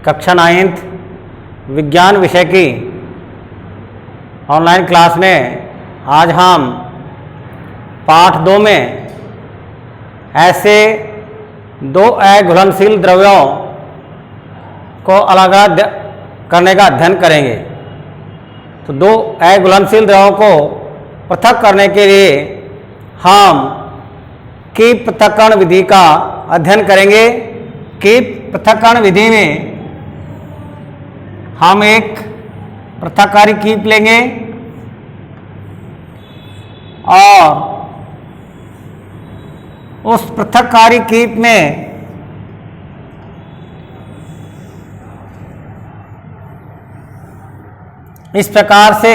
कक्षा 9th विज्ञान विषय की ऑनलाइन क्लास में आज हम पाठ 2 में ऐसे दो अघुलनशील द्रव्यों को अलग अलग करने का अध्ययन करेंगे। तो दो अघुलनशील द्रव्यों को पृथक करने के लिए हम कीप पृथक्करण विधि का अध्ययन करेंगे। कीप पृथक्करण विधि में हम एक पृथक्कारी कीप लेंगे और उस पृथक्कारी कीप में इस प्रकार से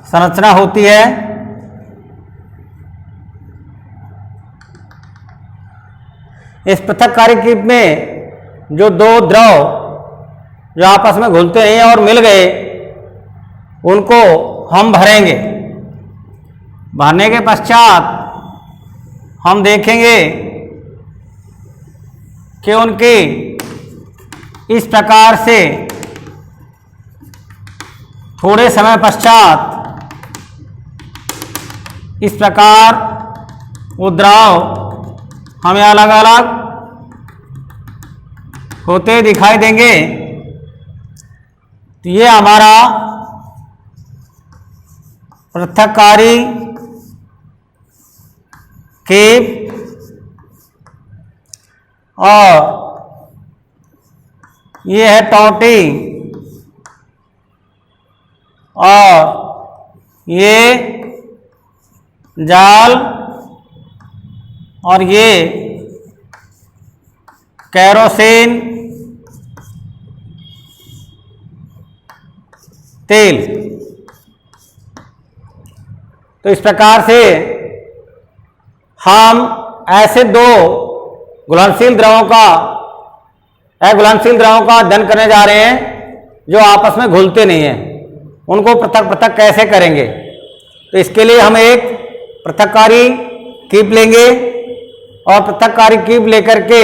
संरचना होती है। इस पृथक्कारी कीप में जो दो द्रव जो आपस में घुलते हैं और मिल गए उनको हम भरेंगे। भरने के पश्चात हम देखेंगे कि उनकी इस प्रकार से थोड़े समय पश्चात इस प्रकार वो द्रव हमें अलग अलग होते दिखाई देंगे। तो ये हमारा पृथक्कारी कीप और ये है टोटी और ये जाल और ये केरोसिन तेल। तो इस प्रकार से हम ऐसे दो घुलनशील द्रवों का अघुलनशील द्रवों का अध्ययन करने जा रहे हैं जो आपस में घुलते नहीं हैं। उनको पृथक पृथक कैसे करेंगे। तो इसके लिए हम एक पृथक्कारी कीप लेंगे और पृथक्कारी कीप लेकर के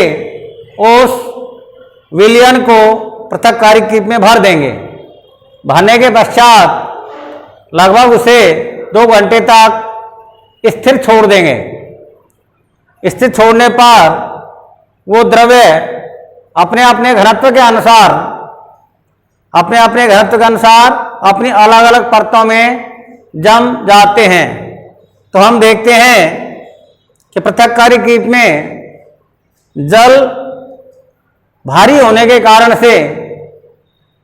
उस विलयन को पृथक्कारी कीप में भर देंगे। भरने के पश्चात लगभग उसे 2 घंटे तक स्थिर छोड़ देंगे। स्थिर छोड़ने पर वो द्रव्य अपने अपने घनत्व के अनुसार अपनी अलग अलग परतों में जम जाते हैं। तो हम देखते हैं कि पृथक्कारी कीप में जल भारी होने के कारण से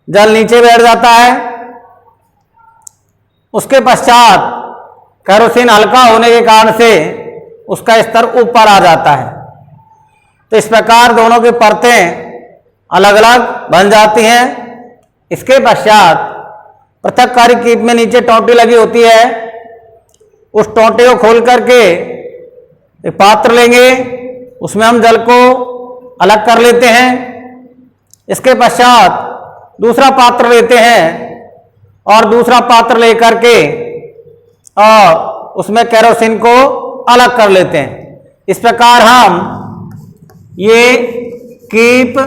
जल नीचे बैठ जाता है। उसके पश्चात केरोसिन हल्का होने के कारण से उसका स्तर ऊपर आ जाता है। तो इस प्रकार दोनों की परतें अलग अलग बन जाती हैं। इसके पश्चात पृथक्कारी कीप में नीचे टोंटी लगी होती है। उस टोंटी को खोल करके एक पात्र लेंगे, उसमें हम जल को अलग कर लेते हैं। इसके पश्चात दूसरा पात्र लेते हैं और दूसरा पात्र लेकर के और उसमें केरोसिन को अलग कर लेते हैं। इस प्रकार हम ये कीप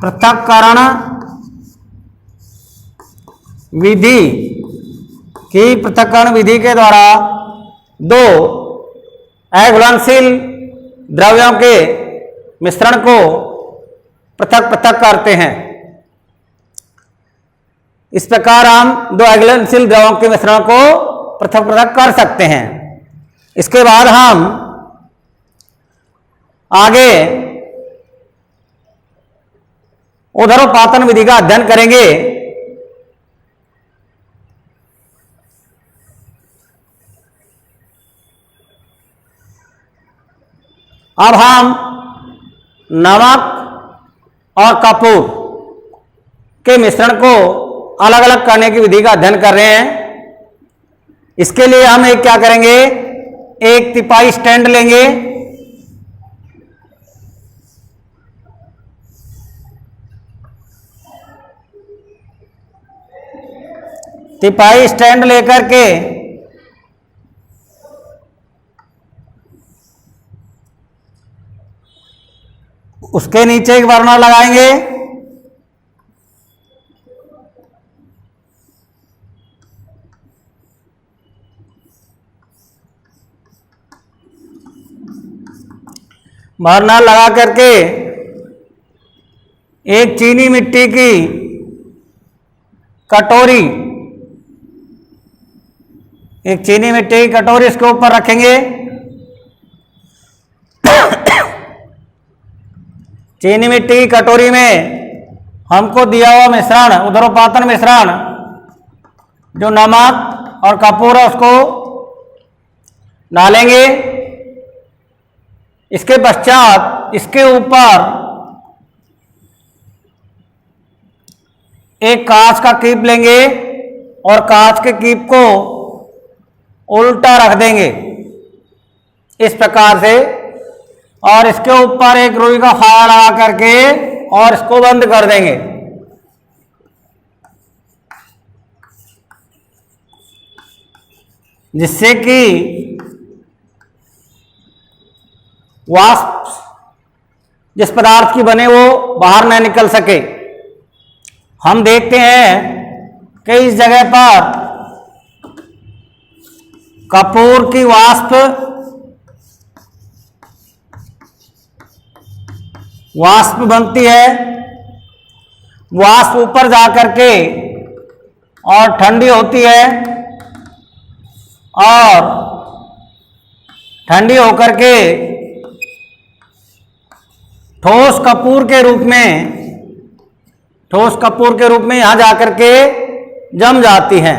पृथक्करण विधि की पृथक्करण विधि के द्वारा दो अघुलनशील द्रव्यों के मिश्रण को पृथक पृथक करते हैं। इस प्रकार हम दो अघुलनशील द्रव्यों के मिश्रण को पृथक पृथक कर सकते हैं। इसके बाद हम आगे ऊर्ध्वपातन विधि का अध्ययन करेंगे। अब हम नमक और कपूर के मिश्रण को अलग अलग करने की विधि का अध्ययन कर रहे हैं। इसके लिए हम एक क्या करेंगे, एक तिपाई स्टैंड लेंगे। तिपाई स्टैंड लेकर के उसके नीचे एक बर्नर लगाएंगे, बर्नर लगा करके एक चीनी मिट्टी की कटोरी, एक चीनी मिट्टी की कटोरी इसके ऊपर रखेंगे। चीनी मिट्टी की कटोरी में हमको दिया हुआ मिश्रण, उदरोपातन मिश्रण, जो नमक और कपूर है, उसको डालेंगे। इसके पश्चात इसके ऊपर एक कांच का कीप लेंगे और कांच के कीप को उल्टा रख देंगे इस प्रकार से, और इसके ऊपर एक रुई का फाया लगा करके और इसको बंद कर देंगे। जिससे कि वाष्प जिस पदार्थ की बने वो बाहर न निकल सके। हम देखते हैं कि इस जगह पर कपूर की वाष्प बनती है, वाष्प ऊपर जा करके और ठंडी होती है, और ठंडी होकर के ठोस कपूर के रूप में यहां जाकर के जम जाती है।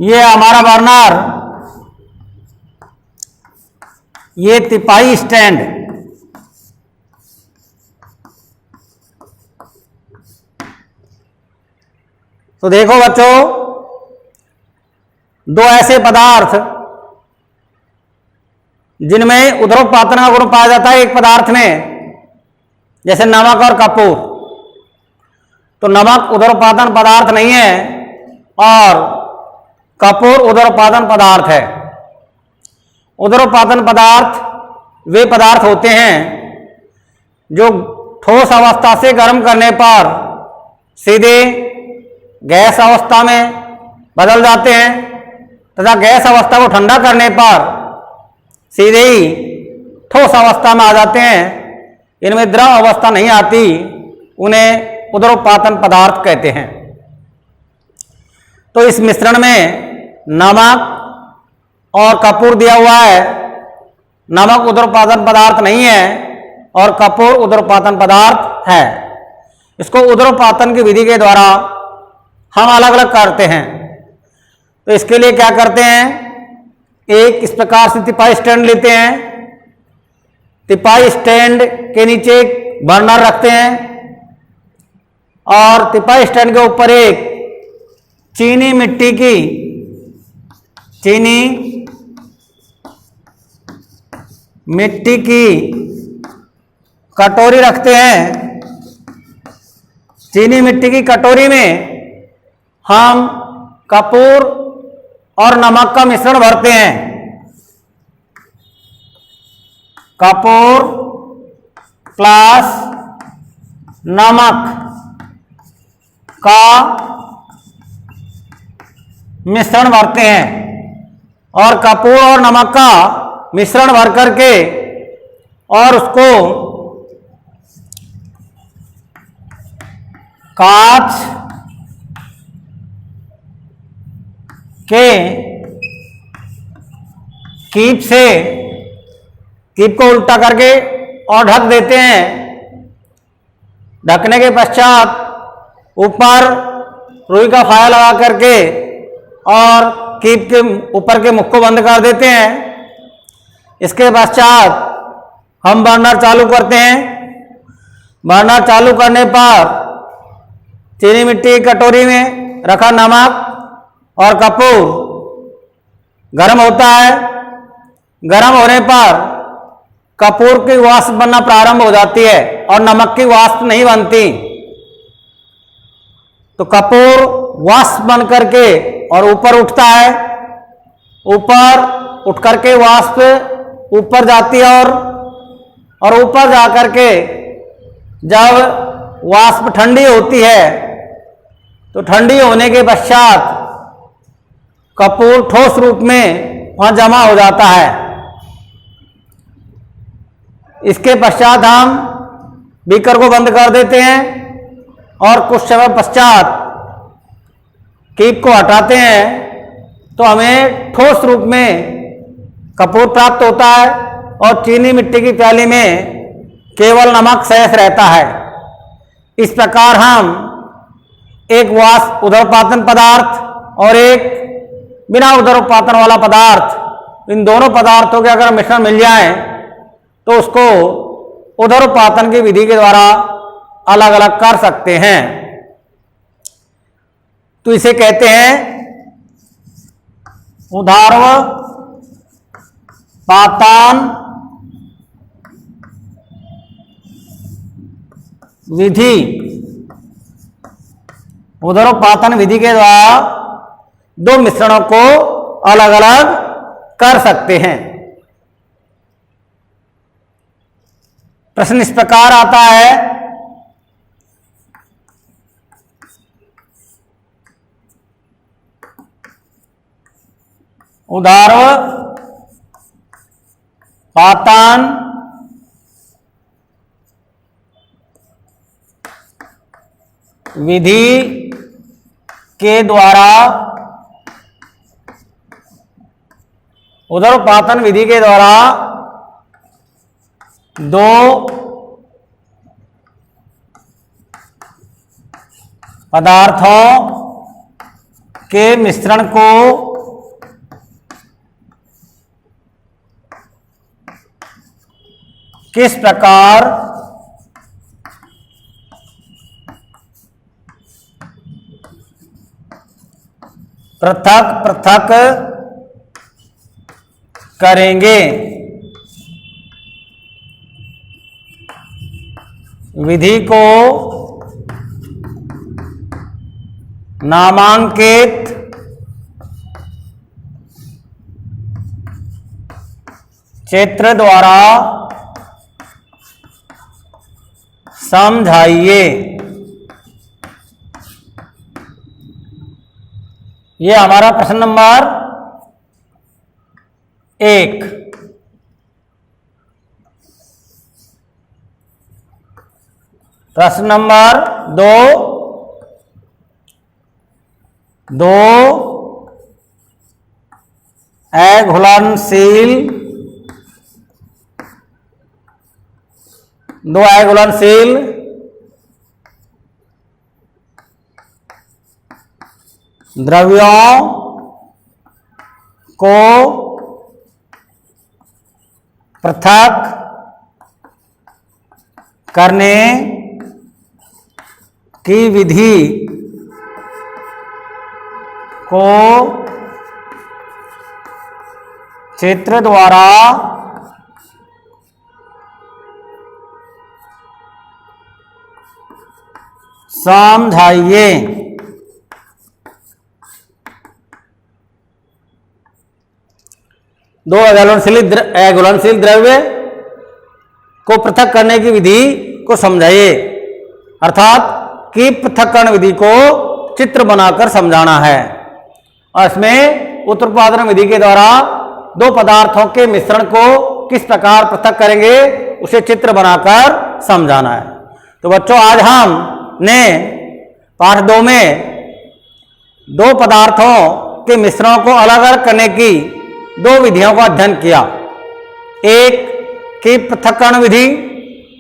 ये हमारा बर्नर, ये तिपाई स्टैंड, तो देखो बच्चों, दो ऐसे पदार्थ जिनमें उदरोपातन का गुण पाया जाता है एक पदार्थ में, जैसे नमक और कपूर। तो नमक उदरोपातन पदार्थ नहीं है और कपूर उदरोपातन पदार्थ है। उदरोपातन पदार्थ वे पदार्थ होते हैं जो ठोस अवस्था से गर्म करने पर सीधे गैस अवस्था में बदल जाते हैं, तथा गैस अवस्था को ठंडा करने पर सीधे ही ठोस अवस्था में आ जाते हैं। इनमें द्रव अवस्था नहीं आती, उन्हें उदरोपातन पदार्थ कहते हैं। तो इस मिश्रण में नमक और कपूर दिया हुआ है। नमक उदरोपातन पदार्थ नहीं है और कपूर उदरोपातन पदार्थ है। इसको उदरोपातन की विधि के द्वारा हम अलग अलग करते हैं। तो इसके लिए क्या करते हैं, एक इस प्रकार से तिपाई स्टैंड लेते हैं, तिपाई स्टैंड के नीचे एक बर्नर रखते हैं और तिपाई स्टैंड के ऊपर एक चीनी मिट्टी की कटोरी रखते हैं। चीनी मिट्टी की कटोरी में हम कपूर और नमक का मिश्रण भरते हैं। कपूर प्लस नमक का मिश्रण भरते हैं, और कपूर और नमक का मिश्रण भर करके और उसको कांच के कीप को उल्टा करके और ढक देते हैं। ढकने के पश्चात ऊपर रुई का फाया लगा करके और कीप के ऊपर के मुख को बंद कर देते हैं। इसके पश्चात हम बर्नर चालू करते हैं। बर्नर चालू करने पर चीनी मिट्टी की कटोरी में रखा नमक और कपूर गर्म होता है। गर्म होने पर कपूर की वाष्प बनना प्रारंभ हो जाती है और नमक की वाष्प नहीं बनती। तो कपूर वाष्प बन करके और ऊपर उठता है। ऊपर उठ करके वाष्प ऊपर जाती है और और ऊपर जाकर के जब वाष्प ठंडी होती है तो ठंडी होने के पश्चात कपूर ठोस रूप में वहां जमा हो जाता है। इसके पश्चात हम बीकर को बंद कर देते हैं और कुछ समय पश्चात कीप को हटाते हैं तो हमें ठोस रूप में कपूर प्राप्त होता है और चीनी मिट्टी की प्याली में केवल नमक शेष रहता है। इस प्रकार हम एक वाष्प उदरपातन पदार्थ और एक बिना उदरपातन वाला पदार्थ, इन दोनों पदार्थों के अगर मिश्रण मिल जाए तो उसको उदरपातन की विधि के द्वारा अलग अलग कर सकते हैं। तो इसे कहते हैं उदरपातन विधि। उदरपातन विधि के द्वारा दो मिश्रणों को अलग अलग कर सकते हैं। प्रश्न इस प्रकार आता है, उदरपातन विधि के द्वारा उदरपातन विधि के द्वारा दो पदार्थों के मिश्रण को किस प्रकार पृथक पृथक करेंगे। विधि को नामांकित चित्र द्वारा समझाइए। ये हमारा प्रश्न नंबर 1। प्रश्न नंबर 2, दो अघुलनशील द्रव्यों को पृथक करने की विधि को चित्र द्वारा समझाइए। दो अघुलनशील द्रव्य को पृथक करने की विधि को समझाइए, अर्थात कि पृथक्करण विधि को चित्र बनाकर समझाना है। और इसमें उत्पादन विधि के द्वारा दो पदार्थों के मिश्रण को किस प्रकार पृथक करेंगे उसे चित्र बनाकर समझाना है। तो बच्चों, आज हमने पाठ 2 में दो पदार्थों के मिश्रणों को अलग अलग करने की दो विधियों का अध्ययन किया। एक की पृथक्करण विधि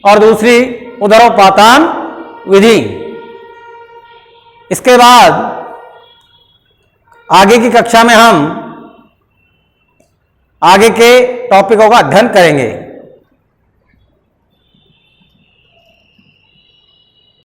और दूसरी उदरोपातन विधि। इसके बाद आगे की कक्षा में हम आगे के टॉपिकों का अध्ययन करेंगे।